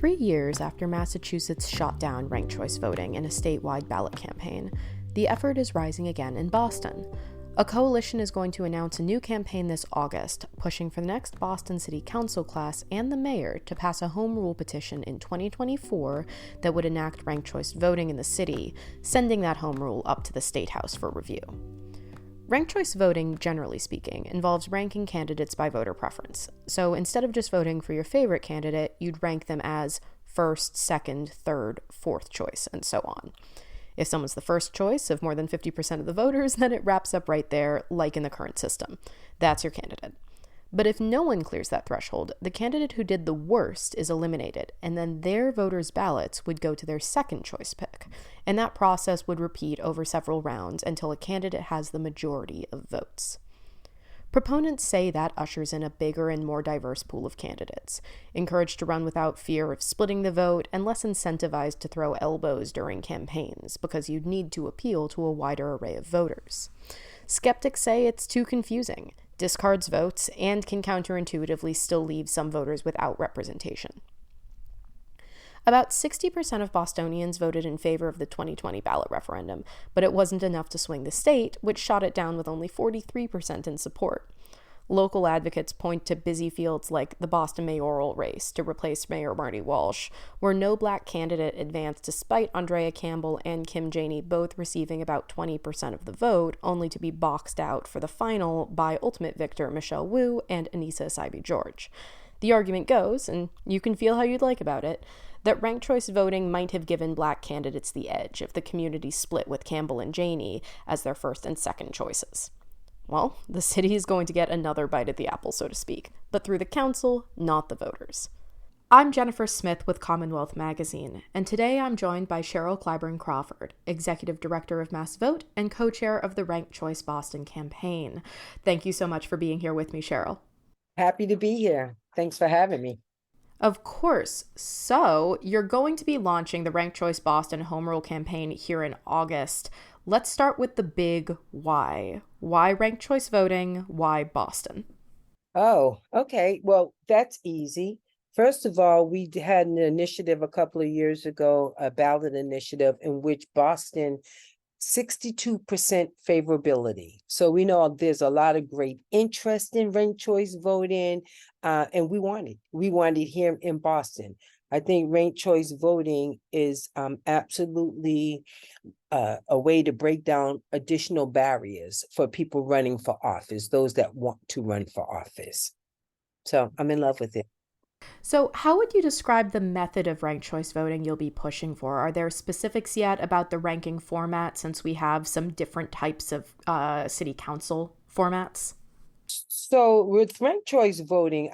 3 years after Massachusetts shot down ranked choice voting in a statewide ballot campaign, the effort is rising again in Boston. A coalition is going to announce a new campaign this August, pushing for the next Boston City Council class and the mayor to pass a home rule petition in 2024 that would enact ranked choice voting in the city, sending that home rule up to the State House for review. Ranked choice voting, generally speaking, involves ranking candidates by voter preference. So instead of just voting for your favorite candidate, you'd rank them as first, second, third, fourth choice, and so on. If someone's the first choice of more than 50% of the voters, then it wraps up right there, like in the current system. That's your candidate. But if no one clears that threshold, the candidate who did the worst is eliminated, and then their voters' ballots would go to their second choice pick. And that process would repeat over several rounds until a candidate has the majority of votes. Proponents say that ushers in a bigger and more diverse pool of candidates, encouraged to run without fear of splitting the vote and less incentivized to throw elbows during campaigns, because you'd need to appeal to a wider array of voters. Skeptics say it's too confusing, discards votes, and can counterintuitively still leave some voters without representation. About 60% of Bostonians voted in favor of the 2020 ballot referendum, but it wasn't enough to swing the state, which shot it down with only 43% in support. Local advocates point to busy fields like the Boston mayoral race to replace Mayor Marty Walsh, where no black candidate advanced despite Andrea Campbell and Kim Janey both receiving about 20% of the vote, only to be boxed out for the final by ultimate victor Michelle Wu and Anissa Essaibi-George. The argument goes, and you can feel how you'd like about it, that ranked choice voting might have given black candidates the edge if the community split with Campbell and Janey as their first and second choices. Well, the city is going to get another bite at the apple, so to speak, but through the council, not the voters. I'm Jennifer Smith with CommonWeath magazine, and today I'm joined by Cheryl Clyburn Crawford, Executive Director of MassVOTE and co-chair of the Ranked Choice Boston campaign. Thank you so much for being here with me, Cheryl. Happy to be here. Thanks for having me. Of course. So, you're going to be launching the Ranked Choice Boston Home Rule campaign here in August. Let's start with the big why. Why ranked choice voting? Why Boston? Oh, okay. Well, that's easy. First of all, we had an initiative a couple of years ago, a ballot initiative in which Boston 62% favorability. So we know there's a lot of great interest in ranked choice voting, and we want it here in Boston. I think ranked choice voting is absolutely a way to break down additional barriers for people running for office, those that want to run for office. So I'm in love with it. So how would you describe the method of ranked choice voting you'll be pushing for? Are there specifics yet about the ranking format, since we have some different types of city council formats? So with ranked choice voting,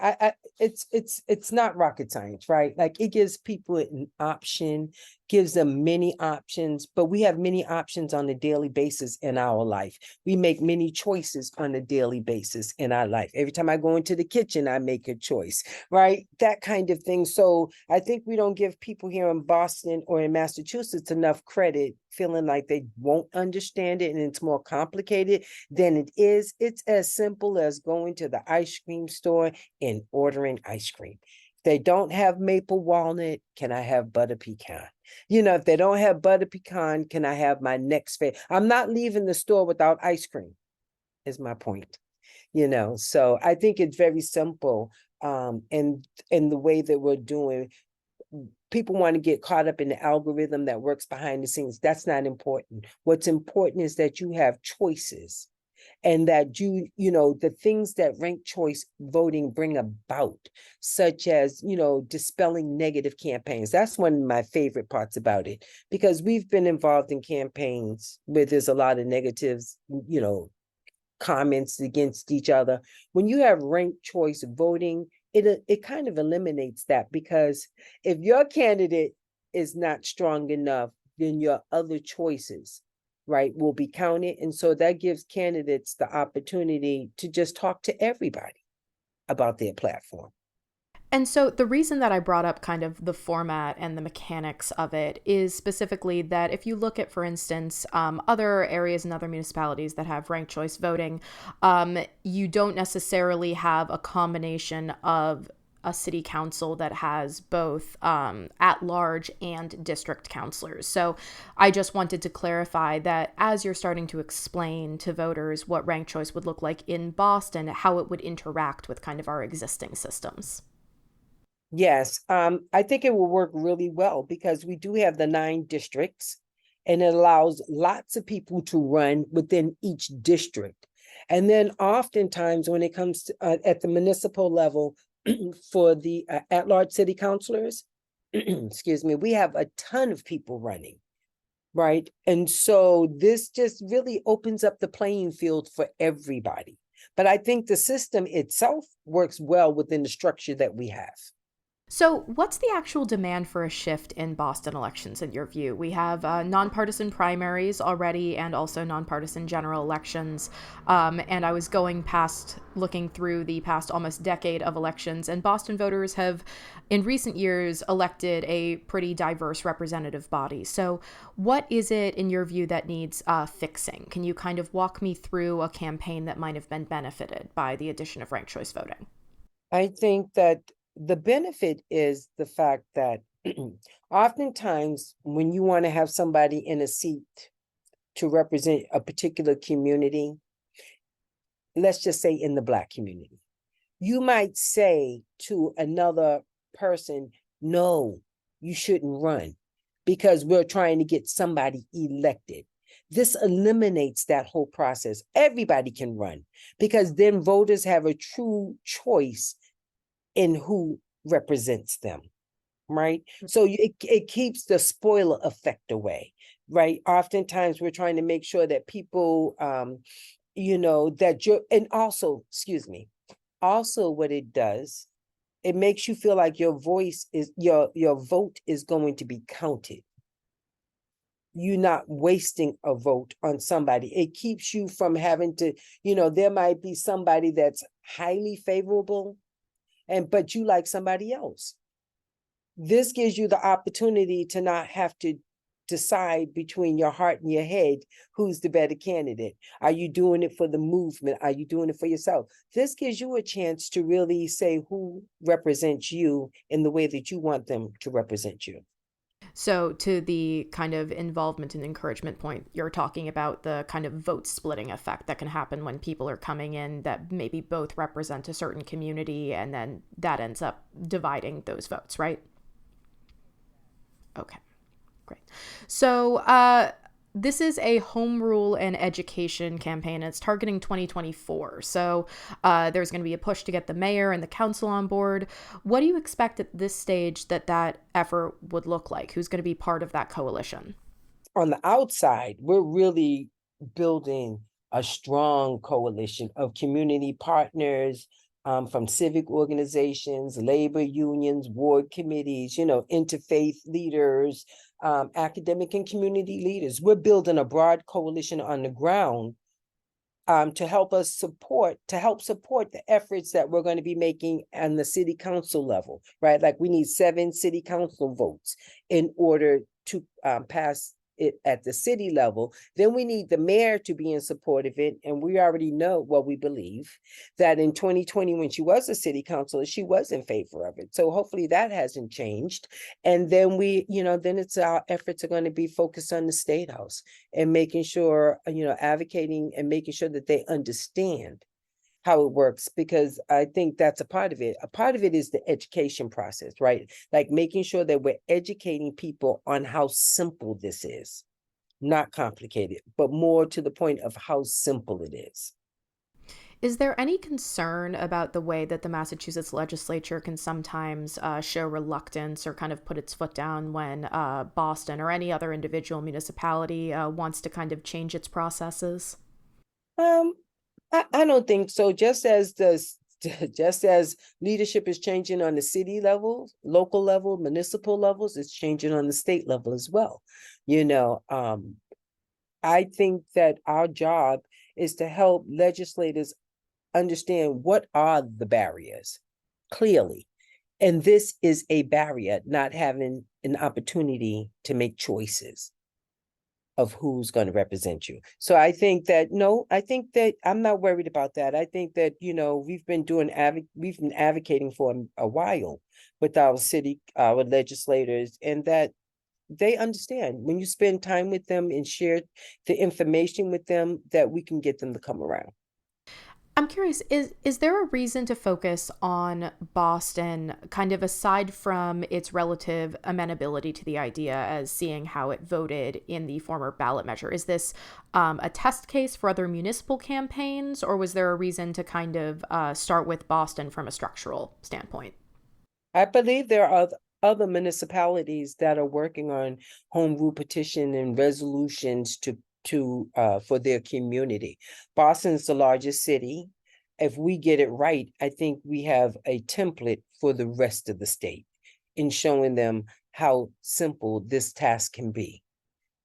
it's not rocket science, right? Like, it gives people an option, gives them many options, but we have many options on a daily basis in our life. We make many choices on a daily basis in our life. Every time I go into the kitchen, I make a choice, right? That kind of thing. So I think we don't give people here in Boston or in Massachusetts enough credit, feeling like they won't understand it and it's more complicated than it is. It's as simple as going to the ice cream store and ordering ice cream. If they don't have maple walnut, can I have butter pecan? If they don't have butter pecan, can I have my next favorite? I'm not leaving the store without ice cream, is my point. So I think it's very simple. And the way that we're doing, people want to get caught up in the algorithm that works behind the scenes. That's not important. What's important is that you have choices, and that the things that ranked choice voting bring about, such as, dispelling negative campaigns. That's one of my favorite parts about it, because we've been involved in campaigns where there's a lot of negatives, comments against each other. When you have ranked choice voting, it kind of eliminates that, because if your candidate is not strong enough, then your other choices, right, will be counted. And so that gives candidates the opportunity to just talk to everybody about their platform. And so the reason that I brought up kind of the format and the mechanics of it is specifically that if you look at, for instance, other areas and other municipalities that have ranked choice voting, you don't necessarily have a combination of a city council that has both at-large and district councilors. So I just wanted to clarify that as you're starting to explain to voters what ranked choice would look like in Boston, how it would interact with kind of our existing systems. Yes, I think it will work really well because we do have the 9 districts and it allows lots of people to run within each district. And then oftentimes when it comes to, at the municipal level for the at-large city councilors, excuse me, we have a ton of people running, right? And so this just really opens up the playing field for everybody. But I think the system itself works well within the structure that we have. So, what's the actual demand for a shift in Boston elections in your view? We have nonpartisan primaries already and also nonpartisan general elections. And I was looking through the past almost decade of elections, and Boston voters have, in recent years, elected a pretty diverse representative body. So, what is it in your view that needs fixing? Can you kind of walk me through a campaign that might have been benefited by the addition of ranked choice voting? I think that the benefit is the fact that oftentimes when you want to have somebody in a seat to represent a particular community, let's just say in the Black community, you might say to another person, no, you shouldn't run because we're trying to get somebody elected. This eliminates that whole process. Everybody can run because then voters have a true choice in who represents them, right? So it keeps the spoiler effect away, right? Oftentimes we're trying to make sure that people, that you're, and also, excuse me, also what it does, it makes you feel like your voice is, your vote is going to be counted. You're not wasting a vote on somebody. It keeps you from having to, there might be somebody that's highly favorable but you like somebody else. This gives you the opportunity to not have to decide between your heart and your head who's the better candidate. Are you doing it for the movement? Are you doing it for yourself? This gives you a chance to really say who represents you in the way that you want them to represent you. So, to the kind of involvement and encouragement point, you're talking about the kind of vote splitting effect that can happen when people are coming in that maybe both represent a certain community, and then that ends up dividing those votes, right? Okay, great. So, this is a home rule and education campaign, and it's targeting 2024. So there's going to be a push to get the mayor and the council on board. What do you expect at this stage that effort would look like? Who's going to be part of that coalition? On the outside, we're really building a strong coalition of community partners, from civic organizations, labor unions, ward committees, interfaith leaders, academic and community leaders. We're building a broad coalition on the ground to help support the efforts that we're going to be making on the city council level, right? Like we need 7 city council votes in order to pass it at the city level. Then we need the mayor to be in support of it. And we already know, well, we believe that in 2020, when she was a city councilor, she was in favor of it. So hopefully that hasn't changed. And then then it's our efforts are going to be focused on the State House and making sure, advocating and making sure that they understand how it works, because I think that's a part of it. A part of it is the education process, right? Like making sure that we're educating people on how simple this is, not complicated, but more to the point of how simple it is. Is there any concern about the way that the Massachusetts legislature can sometimes show reluctance or kind of put its foot down when Boston or any other individual municipality wants to kind of change its processes? I don't think so. Just as leadership is changing on the city level, local level, municipal levels, it's changing on the state level as well. I think that our job is to help legislators understand what are the barriers clearly. And this is a barrier, not having an opportunity to make choices of who's going to represent you. So I think that, no, I think that I'm not worried about that. I think that, we've been advocating for a while with our our legislators, and that they understand when you spend time with them and share the information with them, that we can get them to come around. I'm curious, is there a reason to focus on Boston, kind of aside from its relative amenability to the idea as seeing how it voted in the former ballot measure? Is this a test case for other municipal campaigns, or was there a reason to kind of start with Boston from a structural standpoint? I believe there are other municipalities that are working on home rule petition and resolutions to for their community. Boston's the largest city. If we get it right, I think we have a template for the rest of the state in showing them how simple this task can be.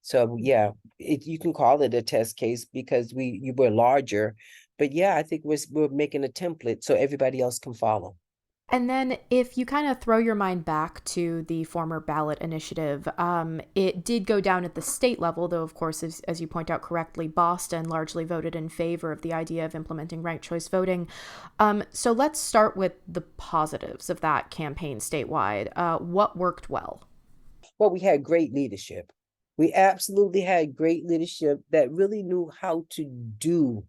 So yeah, you can call it a test case because you were larger, but yeah, I think we're making a template so everybody else can follow. And then, if you kind of throw your mind back to the former ballot initiative, it did go down at the state level, though, of course, as you point out correctly, Boston largely voted in favor of the idea of implementing ranked choice voting. So let's start with the positives of that campaign statewide. What worked well? Well, we had great leadership. We absolutely had great leadership that really knew how to do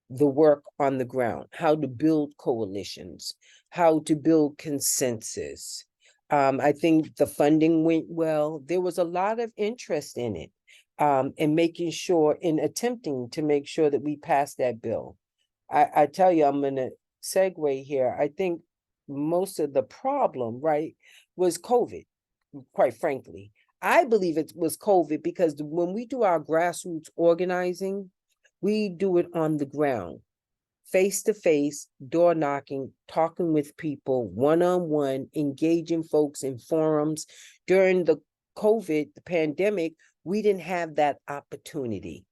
the work on the ground, how to build coalitions, how to build consensus. I think the funding went well. There was a lot of interest in it, in making sure, in attempting to make sure that we passed that bill. I tell you, I'm going to segue here. I think most of the problem, right, was COVID, quite frankly. I believe it was COVID because when we do our grassroots organizing, we do it on the ground, face to face, door knocking, talking with people, one-on-one, engaging folks in forums. During the pandemic, we didn't have that opportunity.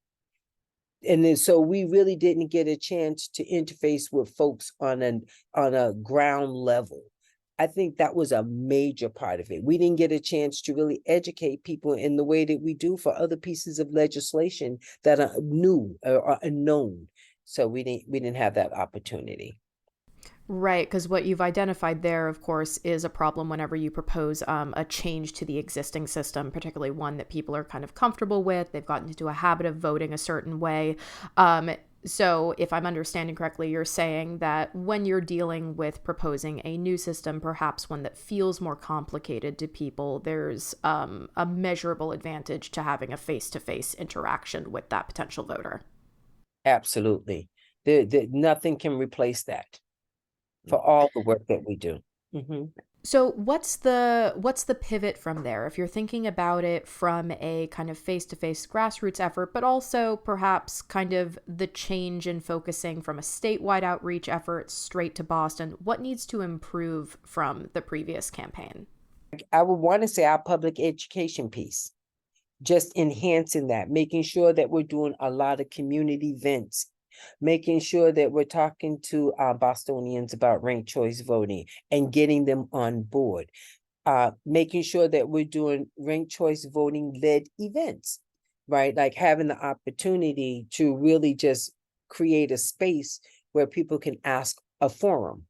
And then so we really didn't get a chance to interface with folks on a ground level. I think that was a major part of it. We didn't get a chance to really educate people in the way that we do for other pieces of legislation that are new or unknown. So we didn't have that opportunity. Right, because what you've identified there, of course, is a problem whenever you propose a change to the existing system, particularly one that people are kind of comfortable with. They've gotten into a habit of voting a certain way. So if I'm understanding correctly, you're saying that when you're dealing with proposing a new system, perhaps one that feels more complicated to people, there's a measurable advantage to having a face-to-face interaction with that potential voter. Absolutely. Nothing can replace that for all the work that we do. Mm-hmm. So what's the pivot from there? If you're thinking about it from a kind of face-to-face grassroots effort, but also perhaps kind of the change in focusing from a statewide outreach effort straight to Boston, what needs to improve from the previous campaign? I would want to say our public education piece, just enhancing that, making sure that we're doing a lot of community events, making sure that we're talking to Bostonians about ranked choice voting and getting them on board, making sure that we're doing ranked choice voting led events, right? Like having the opportunity to really just create a space where people can ask, a forum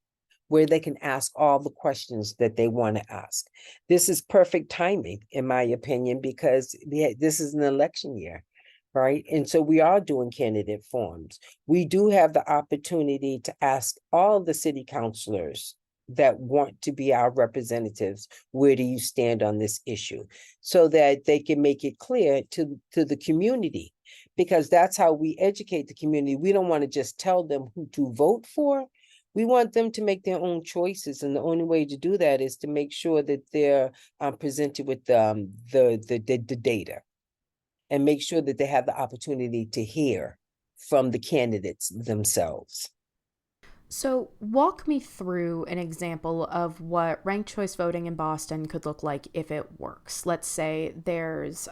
where they can ask all the questions that they want to ask. This is perfect timing, in my opinion, because this is an election year, right? And so we are doing candidate forums. We do have the opportunity to ask all the city councilors that want to be our representatives, where do you stand on this issue? So that they can make it clear to the community, because that's how we educate the community. We don't want to just tell them who to vote for. We want them to make their own choices, and the only way to do that is to make sure that they're presented with the data, and make sure that they have the opportunity to hear from the candidates themselves. So walk me through an example of what ranked choice voting in Boston could look like if it works. Let's say there's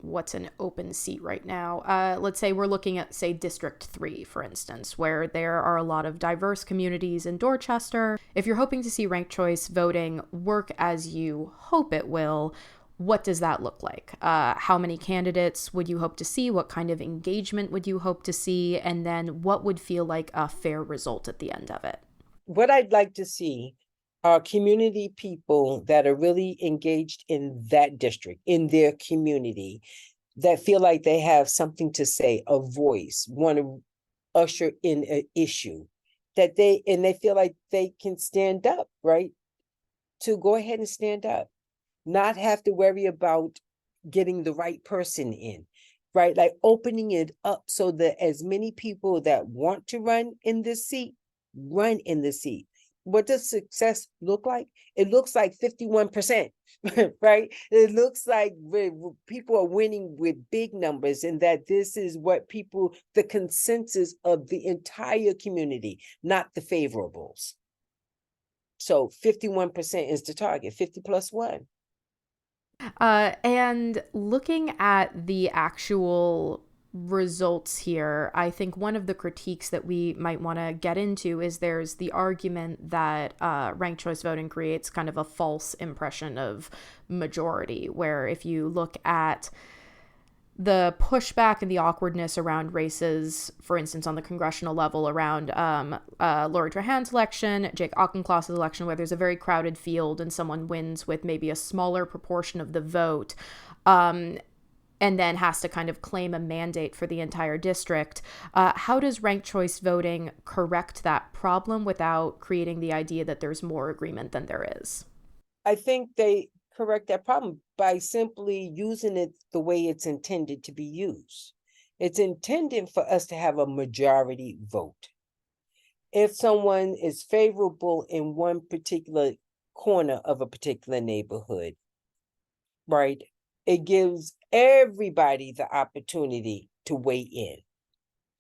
what's an open seat right now? Let's say we're looking at, say, District 3, for instance, where there are a lot of diverse communities in Dorchester. If you're hoping to see ranked choice voting work as you hope it will, what does that look like? How many candidates would you hope to see? What kind of engagement would you hope to see? And then what would feel like a fair result at the end of it? What I'd like to see are community people that are really engaged in that district, in their community, that feel like they have something to say, a voice, want to usher in an issue, that they feel like they can stand up, right? To go ahead and stand up, not have to worry about getting the right person in, right? Like opening it up so that as many people that want to run in this seat, run in the seat. What does success look like? It looks like 51%, right? It looks like people are winning with big numbers, and that this is what people, the consensus of the entire community, not the favorables. So 51% is the target, 50 plus one. And looking at the actual results here, I think one of the critiques that we might want to get into is there's the argument that ranked choice voting creates kind of a false impression of majority, where if you look at the pushback and the awkwardness around races, for instance, on the congressional level around Lori Trahan's election, Jake Auchincloss's election, where there's a very crowded field and someone wins with maybe a smaller proportion of the vote, and then has to kind of claim a mandate for the entire district. How does ranked choice voting correct that problem without creating the idea that there's more agreement than there is? I think they correct that problem by simply using it the way it's intended to be used. It's intended for us to have a majority vote. If someone is favorable in one particular corner of a particular neighborhood, right, it gives everybody the opportunity to weigh in.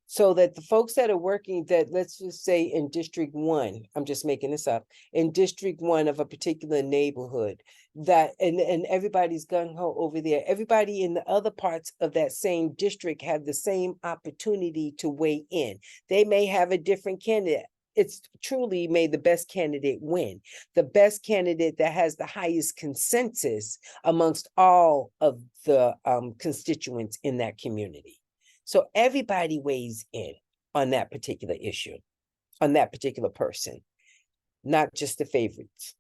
So that the folks that are working, that let's just say in District 1, I'm just making this up, in District 1 of a particular neighborhood, that and everybody's gung-ho over there, everybody in the other parts of that same district have the same opportunity to weigh in. They may have a different candidate. It's truly made the best candidate win. The best candidate that has the highest consensus amongst all of the constituents in that community. So everybody weighs in on that particular issue, on that particular person, not just the favorites.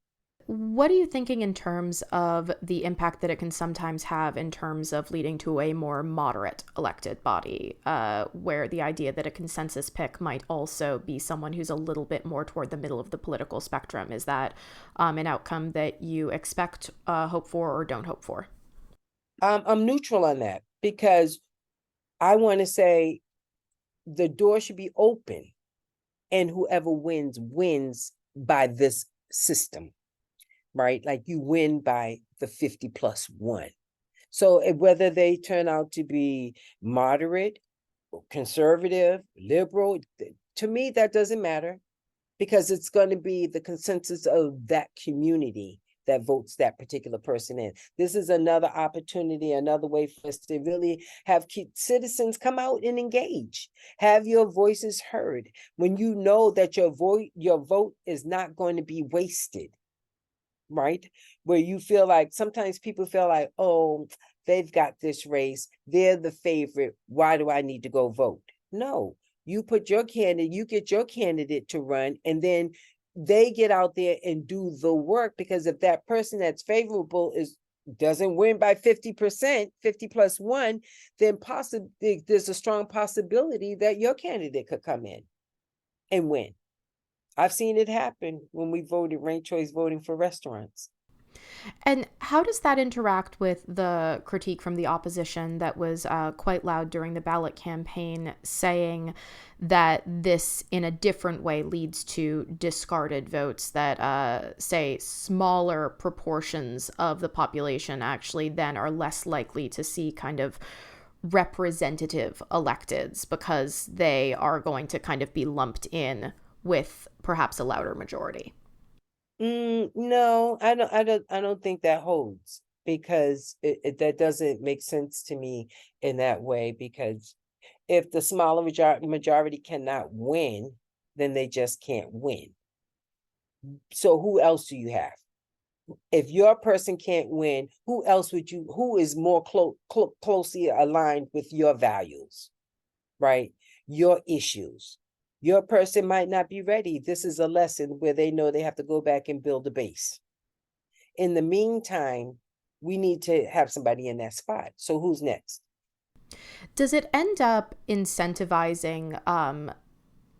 What are you thinking in terms of the impact that it can sometimes have in terms of leading to a more moderate elected body, where the idea that a consensus pick might also be someone who's a little bit more toward the middle of the political spectrum? Is that an outcome that you expect, hope for, or don't hope for? I'm neutral on that because I want to say the door should be open, and whoever wins, wins by this system, right? Like you win by the 50 plus one. So whether they turn out to be moderate, conservative, liberal, to me, that doesn't matter, because it's going to be the consensus of that community that votes that particular person in. This is another opportunity, another way for us to really have citizens come out and engage, have your voices heard. When you know that your vote is not going to be wasted, right? Where you feel like, sometimes people feel like, oh, they've got this race, they're the favorite, why do I need to go vote? No, you put your candidate, you get your candidate to run, and then they get out there and do the work, because if that person that's favorable doesn't win by 50%, 50 plus one, then possibly there's a strong possibility that your candidate could come in and win. I've seen it happen when we voted ranked choice voting for restaurants. And how does that interact with the critique from the opposition that was quite loud during the ballot campaign, saying that this in a different way leads to discarded votes, that say smaller proportions of the population actually then are less likely to see kind of representative electeds because they are going to kind of be lumped in with perhaps a louder majority? No, I don't think that holds, because that doesn't make sense to me in that way. Because if the smaller majority cannot win, then they just can't win. So who else do you have? If your person can't win, who else would you, who is more closely aligned with your values, right? Your issues. Your person might not be ready. This is a lesson where they know they have to go back and build a base. In the meantime, we need to have somebody in that spot. So who's next? Does it end up incentivizing,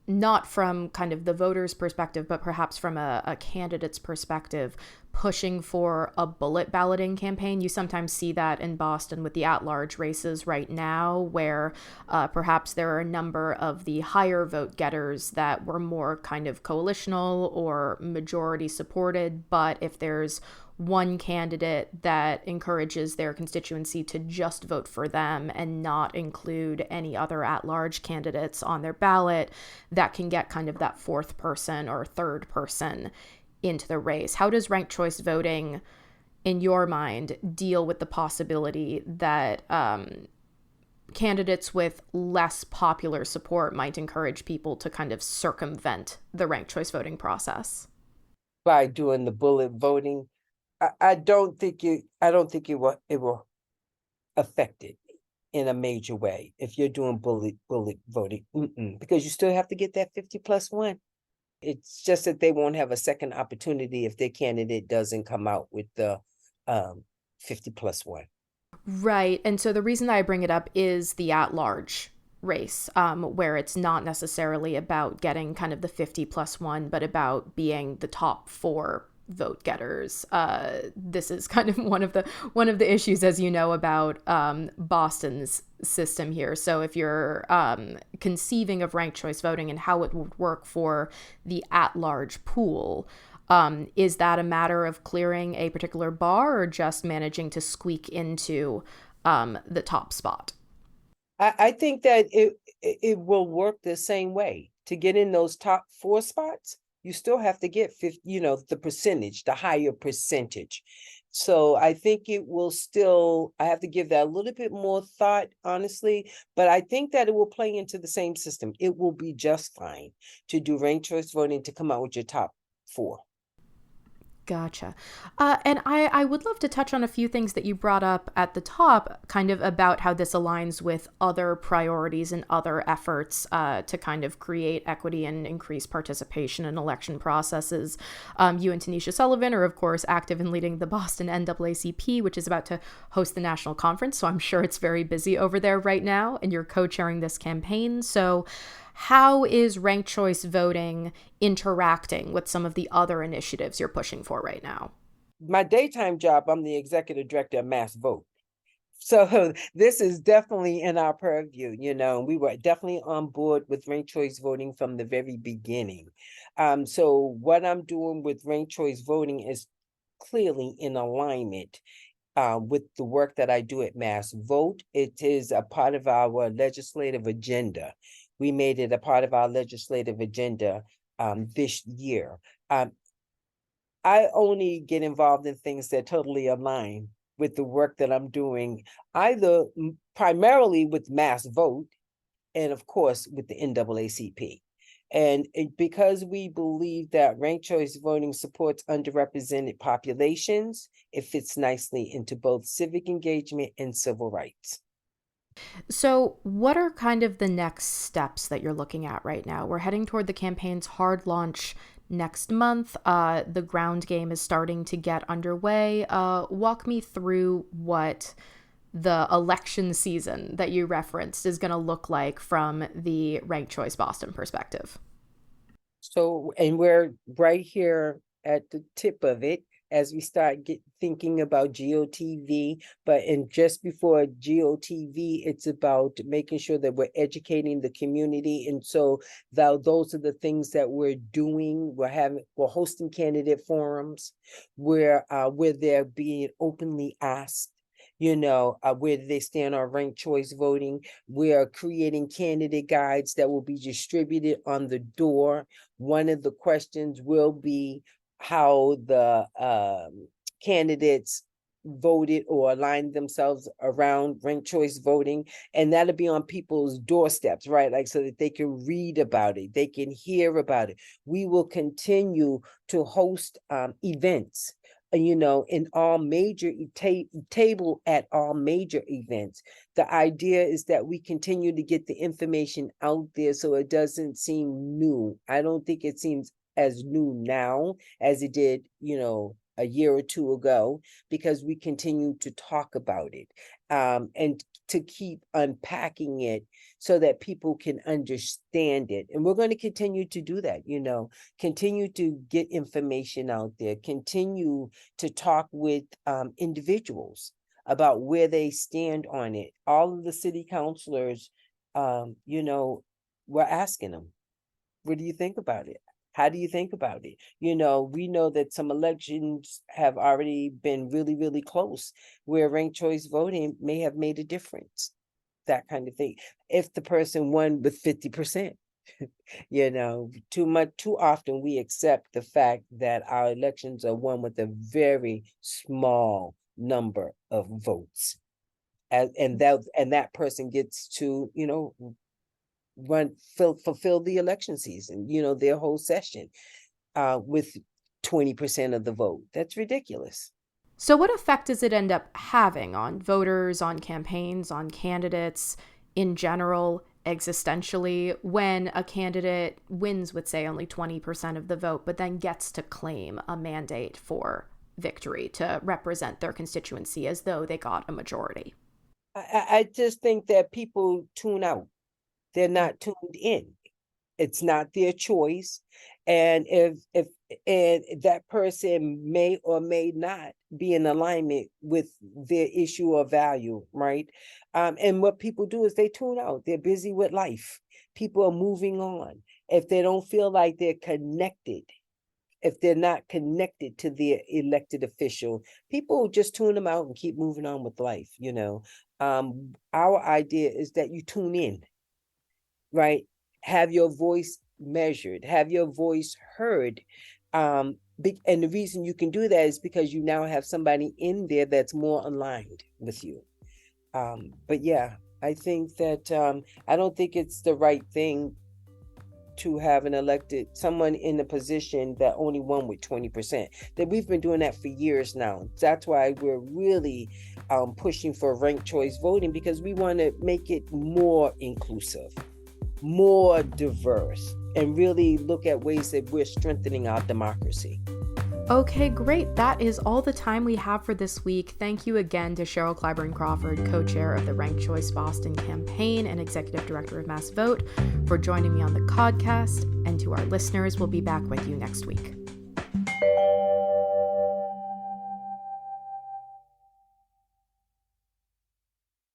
not from kind of the voter's perspective, but perhaps from a candidate's perspective, pushing for a bullet balloting campaign? You sometimes see that in Boston with the at-large races right now, where perhaps there are a number of the higher vote getters that were more kind of coalitional or majority supported, but if there's one candidate that encourages their constituency to just vote for them and not include any other at-large candidates on their ballot, that can get kind of that fourth person or third person into the race. How does ranked choice voting, in your mind, deal with the possibility that candidates with less popular support might encourage people to kind of circumvent the ranked choice voting process? By doing the bullet voting, I don't think it will affect it in a major way if you're doing bullet voting, because you still have to get that 50+1. It's just that they won't have a second opportunity if their candidate doesn't come out with the 50+1. Right. And so the reason that I bring it up is the at-large race, where it's not necessarily about getting kind of the 50+1, but about being the top four vote getters. This is kind of one of the issues, as you know, about Boston's system here. So if you're conceiving of ranked choice voting and how it would work for the at-large pool, is that a matter of clearing a particular bar or just managing to squeak into the top spot? I think that it will work the same way. To get in those top four spots, you still have to get 50, the percentage, the higher percentage. So I think it will still, I have to give that a little bit more thought, honestly, but I think that it will play into the same system. It will be just fine to do ranked choice voting to come out with your top four. Gotcha. And I would love to touch on a few things that you brought up at the top, kind of about how this aligns with other priorities and other efforts to kind of create equity and increase participation in election processes. You and Tanisha Sullivan are, of course, active in leading the Boston NAACP, which is about to host the national conference. So I'm sure it's very busy over there right now, and you're co-chairing this campaign. So how is ranked choice voting interacting with some of the other initiatives you're pushing for right now? My daytime job, I'm the executive director of MassVOTE. So this is definitely in our purview, we were definitely on board with ranked choice voting from the very beginning. So what I'm doing with ranked choice voting is clearly in alignment with the work that I do at MassVOTE. It is a part of our legislative agenda. We made it a part of our legislative agenda this year. I only get involved in things that totally align with the work that I'm doing, either primarily with MassVOTE and, of course, with the NAACP. And because we believe that ranked choice voting supports underrepresented populations, it fits nicely into both civic engagement and civil rights. So, what are kind of the next steps that you're looking at right now? We're heading toward the campaign's hard launch next month. The ground game is starting to get underway. Walk me through what the election season that you referenced is going to look like from the Ranked Choice Boston perspective. So, and we're right here at the tip of it as we start thinking about GOTV, and just before GOTV, it's about making sure that we're educating the community. And so those are the things that we're doing. We're hosting candidate forums where they're being openly asked, where do they stand on ranked choice voting. We are creating candidate guides that will be distributed on the door. One of the questions will be how the candidates voted or aligned themselves around ranked choice voting, and that'll be on people's doorsteps, right? Like, so that they can read about it, they can hear about it. We will continue to host events in all major table at all major events. The idea is that we continue to get the information out there so it doesn't seem new. I don't think it seems as new now as it did, a year or two ago, because we continue to talk about it, and to keep unpacking it so that people can understand it. And we're going to continue to do that, continue to get information out there, continue to talk with individuals about where they stand on it. All of the city councilors, we're asking them, what do you think about it? How do you think about it? We know that some elections have already been really, really close, where ranked choice voting may have made a difference, that kind of thing. If the person won with 50%, too often we accept the fact that our elections are won with a very small number of votes. And that person gets to, fulfill the election season, their whole session, with 20% of the vote. That's ridiculous. So what effect does it end up having on voters, on campaigns, on candidates in general, existentially, when a candidate wins with, say, only 20% of the vote, but then gets to claim a mandate for victory to represent their constituency as though they got a majority? I just think that people tune out. They're not tuned in. It's not their choice. And if that person may or may not be in alignment with their issue or value, right? And what people do is they tune out. They're busy with life. People are moving on. If they don't feel like they're connected, if they're not connected to their elected official, people just tune them out and keep moving on with life. Our idea is that you tune in. Right? Have your voice measured, have your voice heard. And the reason you can do that is because you now have somebody in there that's more aligned with you. But yeah, I think that I don't think it's the right thing to have someone in a position that only won with 20%. That we've been doing that for years now. That's why we're really pushing for ranked choice voting, because we want to make it more inclusive, more diverse, and really look at ways that we're strengthening our democracy. Okay, great. That is all the time we have for this week. Thank you again to Cheryl Clyburn Crawford, co-chair of the Ranked Choice Boston campaign and executive director of MassVOTE, for joining me on the podcast. And to our listeners, we'll be back with you next week.